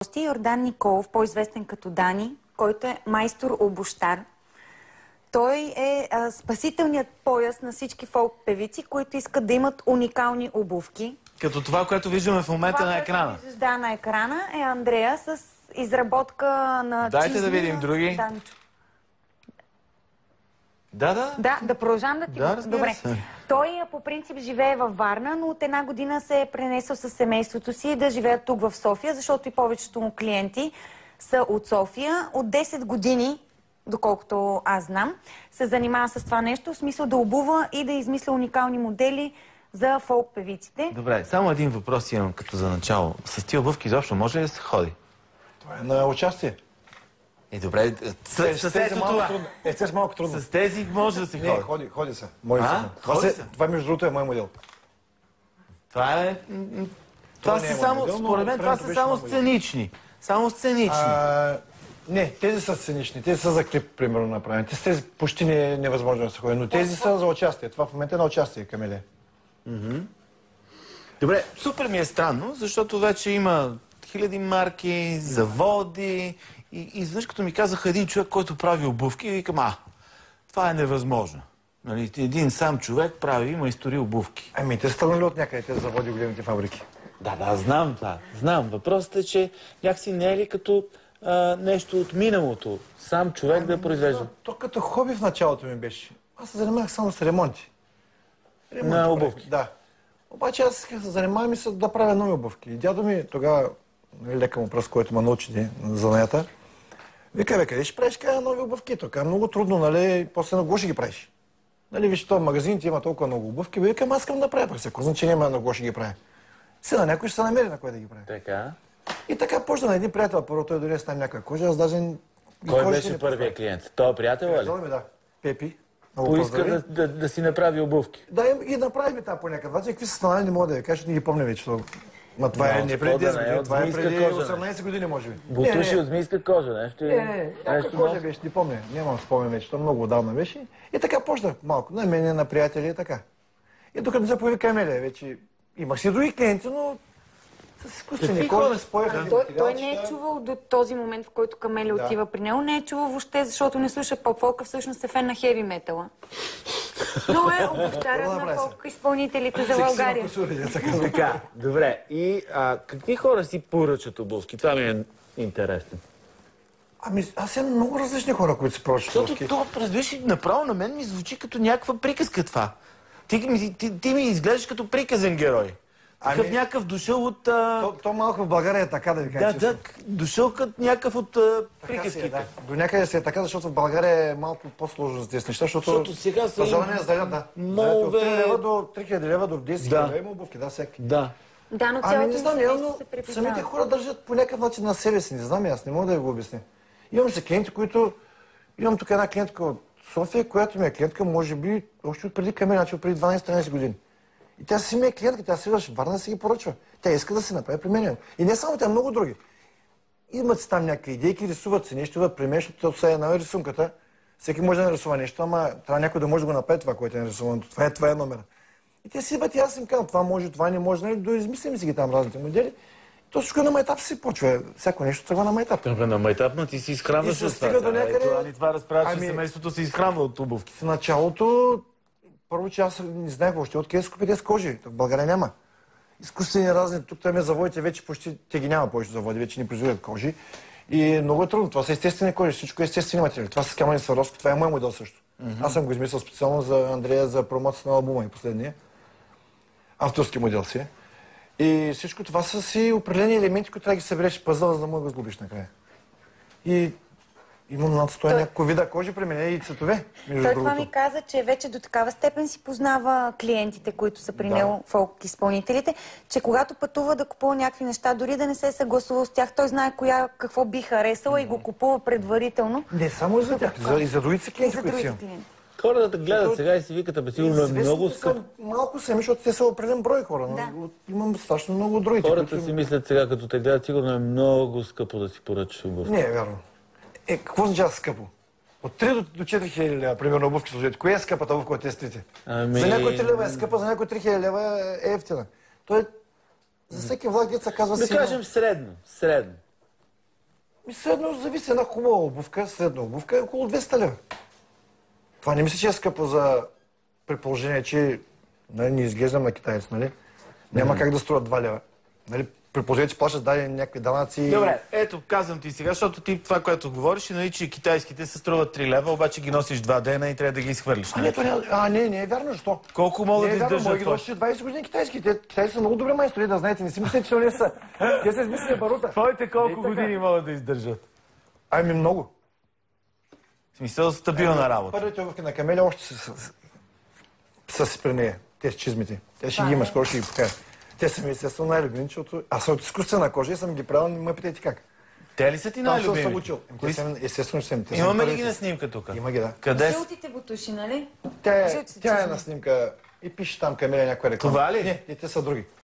гости Йордан Николов, по-известен като Дани, който е майстор-обущар. Той е спасителният пояс на всички фолк певици, които искат да имат уникални обувки. Като това, което виждаме в момента на екрана. Да, на екрана е Андрея с изработка на Дайте да видим други. Да, продължавам да ти го. Добре. Той по принцип живее във Варна, но от една година се е пренесъл със семейството си да живеят тук в София, защото и повечето му клиенти са от София. От 10 години, доколкото аз знам, се занимава с това нещо, в смисъл да обува и да измисля уникални модели за фолк певиците. Добре, само един въпрос имам като за начало. С тия обувки изобщо може ли да се ходи? Това е на участие. Добре, с тези малко трудно. С тези може да се ходи. Не, ходи се. Това между другото е мой модел. Това са само, според мен, това са само сценични. Само сценични. Не, тези са сценични. Тези са за клип, примерно, направени. Тези почти невъзможно да се ходи, но тези са за участие. Това в момента е на участие, Камелия. Добре, супер ми е странно, защото вече има хиляди марки, заводи и изведнъж като ми казаха един човек, който прави обувки, и викам, това е невъзможно. Нали, един сам човек прави майстори обувки. Ами, те са тръгнали от някъде, те заводи големите фабрики. Да, знам това. Знам. Въпросът е, че някакси не е ли като нещо от миналото? Сам човек да произвежда. То като хоби в началото ми беше. Аз се занимавах само с ремонти. На обувки? Да. Обаче аз исках да се занимавам и да правя нови обувки. И дядо ми тогава, лека му пръст, който ме научи за занаята, вика, къде ще правиш нови обувки? Тук е много трудно, нали, после на го ще ги правиш. Нали, виж, това магазините има толкова много обувки, викам, аз искам да правя, пък се козна, че няма на го ще ги правя. Сега някой ще се намери на кой да ги прави. Така. И така почна на един приятел, първо той дори там някаква кожа, аз даже... Кой беше първият клиент? Той приятел ли? Приятел ми, да. Пепи. Поиска да си направи обувки. Да, и направи ми тази по някакъв начин. Какви са станали, не мога да я кажа, защото не ги помня вече. Ма това е не преди 10 години, това е преди 18 години, може би. Бутуши от змийска кожа, нещо? Някаква кожа беше, не помня. Нямам спомен вече, то много отдавна беше. И така почнах малко, на мене, на приятели и така. И докато не се появи Камелия, вече имах си други клиенти, но с изкуствени кожи спояха. Той не е чувал до този момент, в който Камелия отива при него, не е чувал въобще, защото не слуша поп-фолка, всъщност е фен на хеви метала. Но е обущарят на фолк изпълнителите за България. Така, добре. И какви хора си поръчат обувки? Това ми е интересно. Ами, аз имам много различни хора, които си поръчат обувки. Защото това, разбираш, направо на мен ми звучи като някаква приказка това. Ти ми изглеждаш като приказен герой. Такъв някакъв дошъл от... То малко в България е така, да ви кажа. Да, дошъл като някакъв от приказките. До някъде се е така, защото в България е малко по-сложно за тези неща, защото сега са пазара не заедат, да. Молове... От 3 лева до 3000 лева до 10 000 има обувки, да, всеки. Да, но цялото семейство се препитава. Самите хора държат по някакъв начин на себе си, не знам, аз не мога да ви го обясня. Имам се клиенти, които... Имам тук една клиентка от София, която ми е клиентка, може би, още от преди Камелия, значи от преди 12-13 години. И тя си ми е клиентка, тя си върши Варна да си ги поръчва. Тя иска да се направи при мен. И не само тя, много други. Имат си там някакви идейки, рисуват си нещо, да при мен, защото това е една рисунката. Всеки може да нарисува нещо, ама трябва някой да може да го направи това, което е нарисувано. Това е номера. И те си идват и аз им казвам, това може, това не може, нали, доизмислим си ги там разните модели. То всичко на майтап си почва. Всяко нещо тръгва на майтап. Тръгва на майтап, но ти си изхранваш от това. Това разправя, че семейството се изхранва от обувки. В началото, първо, че аз не знаех въобще откъде се купите с кожи. В България няма. Изкуствени разни, тук там е заводите, вече почти те ги няма повече заводи, вече не производят кожи. И много е трудно. Това са естествени кожи, всичко е естествени материали. Това са камъни Сваровски, това е мой модел също. Аз съм го измислил специално за Андрея за промоция на албума и последния. Авторски модел си е. И всичко това са си определени елементи, които трябва да ги събереш в пъзъл, за да мога да сглобиш накрая. И имам над 100 някакво вида кожи при мен и цветове. Той това ми каза, че вече до такава степен си познава клиентите, които са при него, фолк изпълнителите, че когато пътува да купува някакви неща, дори да не се е съгласувал с тях, той знае какво би харесала и го купува предварително. Не само за тях, и за другите клиенти, които си. Хората да гледат сега и си викат, сигурно е много скъпо. Малко сами, защото те са определен брой хора. Имам страшно много другите. Хората си мислят сега, като те гледат, сигурно е много скъпо да си поръчаш обувки. Не е вярно. Какво означава скъпо? От 3 до 4 хиляди лева, примерно, обувки служат. Кое е скъпата обувка от тези трите? За някой 3 лева е скъпа, за някой 3 хиляди лева е ефтина. За всеки влак деца казва си... Да кажем средно. Средно зависи една хубава обувка, средна обувка е около 200 лева. Това не мисля, че е скъпо при положение, че не изглеждам на китаец, нали? Няма как да струва 2 лева. Нали? При положение, че плащаш дадени някакви данъци... Добре, ето, казвам ти сега, защото ти това, което говориш, нали, че китайските се струват 3 лева, обаче ги носиш 2 дена и трябва да ги изхвърлиш. Не е вярно, защо? Колко могат да издържат това? Ги носиш 20 години китайски. Те са много добри майстори, да знаете. Не си мислите, че не са. Те са измислили барута. Твоите колко години могат да издържат? Ами много. В смисъл стабилна работа. Първите обувки на Камелия още са си при нея. Те с чизмите. Те ще ги има, скоро ще ги покажа. Те са ми естествено най-любими, защото аз съм от изкуствена кожа и съм ги правил, не ме питайте как. Те ли са ти най-любими? Съм учил. Естествено, че съм. Имаме ли ги на снимка тук? Има ги, да. Къде? Жълтите бутуши, нали? Тя е на снимка и пише там Камелия някаква реклама. Това ли? Не, те са други.